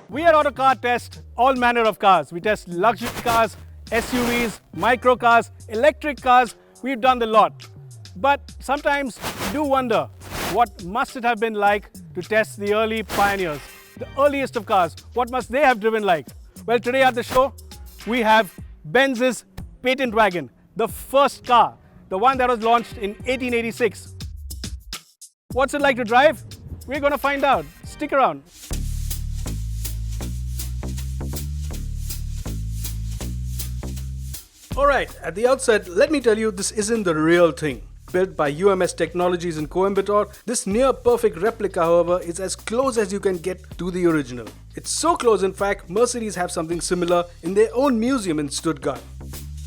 We at Autocar test all manner of cars. We test luxury cars, SUVs, micro cars, electric cars. We've done the lot. But sometimes you do wonder, what must it have been like to test the early pioneers, the earliest of cars? What must they have driven like? Well, today at the show, we have Benz's Patentwagen, the first car, the one that was launched in 1886. What's it like to drive? We're going to find out. Stick around. Alright, at the outset, let me tell you this isn't the real thing. Built by UMS Technologies in Coimbatore, this near-perfect replica, however, is as close as you can get to the original. It's so close, in fact, Mercedes have something similar in their own museum in Stuttgart.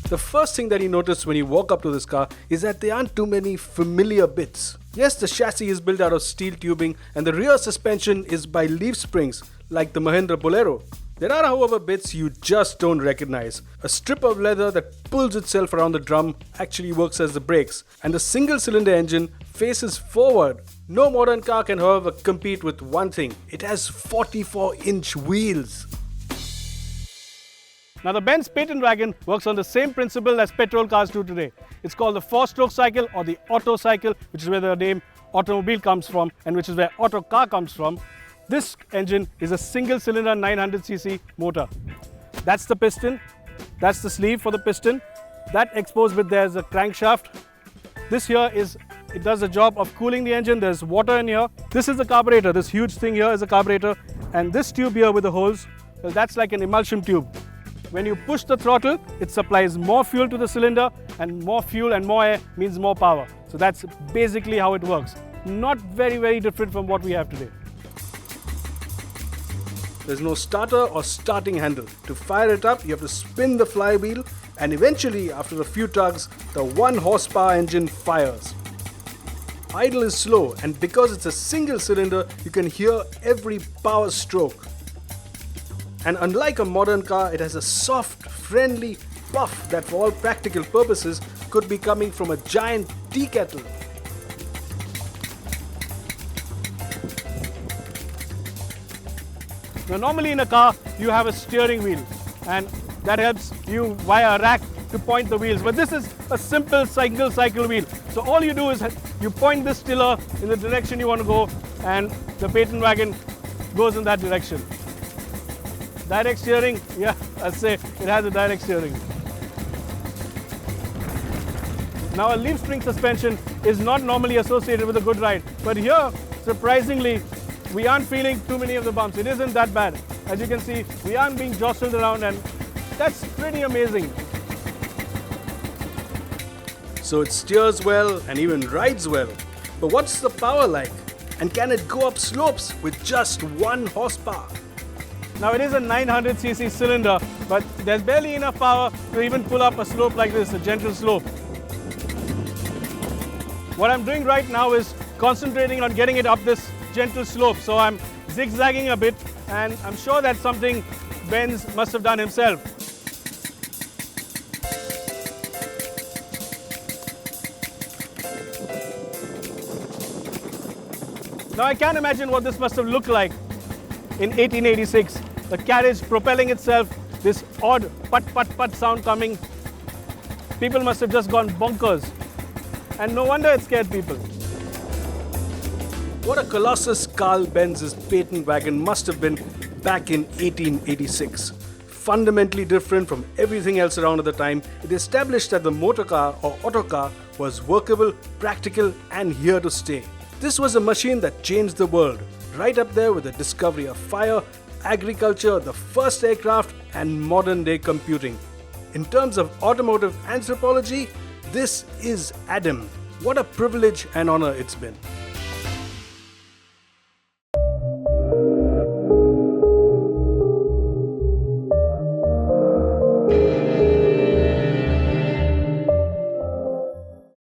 The first thing that you notice when you walk up to this car is that there aren't too many familiar bits. Yes, the chassis is built out of steel tubing and the rear suspension is by leaf springs, like the Mahindra Bolero. There are, however, bits you just don't recognize. A strip of leather that pulls itself around the drum actually works as the brakes, and the single-cylinder engine faces forward. No modern car can, however, compete with one thing. It has 44-inch wheels. Now, the Benz Patentwagen works on the same principle as petrol cars do today. It's called the four-stroke cycle or the auto cycle, which is where the name automobile comes from and which is where autocar comes from. This engine is a single-cylinder 900cc motor. That's the piston. That's the sleeve for the piston. That exposed bit there is a crankshaft. This here it does the job of cooling the engine. There's water in here. This is the carburetor. This huge thing here is a carburetor. And this tube here with the holes, well, that's like an emulsion tube. When you push the throttle, it supplies more fuel to the cylinder, and more fuel and more air means more power. So that's basically how it works. Not very different from what we have today. There's no starter or starting handle. To fire it up, you have to spin the flywheel, and eventually, after a few tugs, the 1 horsepower engine fires. Idle is slow, and because it's a single cylinder, you can hear every power stroke. And unlike a modern car, it has a soft, friendly puff that for all practical purposes could be coming from a giant tea kettle. Now, normally in a car, you have a steering wheel, and that helps you via a rack to point the wheels. But this is a simple single cycle wheel. So all you do is you point this tiller in the direction you want to go, and the Patentwagen goes in that direction. Direct steering, yeah, I'd say it has a direct steering. Now, a leaf spring suspension is not normally associated with a good ride, but here, surprisingly, we aren't feeling too many of the bumps. It isn't that bad. As you can see, we aren't being jostled around, and that's pretty amazing. So it steers well and even rides well. But what's the power like? And can it go up slopes with just 1 horsepower? Now, it is a 900cc cylinder, but there's barely enough power to even pull up a slope like this, a gentle slope. What I'm doing right now is concentrating on getting it up this gentle slope. So I'm zigzagging a bit, and I'm sure that's something Benz must have done himself. Now, I can't imagine what this must have looked like in 1886. The carriage propelling itself, this odd put sound coming. People must have just gone bonkers. And no wonder it scared people. What a colossus Carl Benz's Patentwagen must have been back in 1886. Fundamentally different from everything else around at the time, it established that the motor car or autocar was workable, practical, and here to stay. This was a machine that changed the world, right up there with the discovery of fire, agriculture, the first aircraft, and modern-day computing. In terms of automotive anthropology, this is Adam. What a privilege and honor it's been.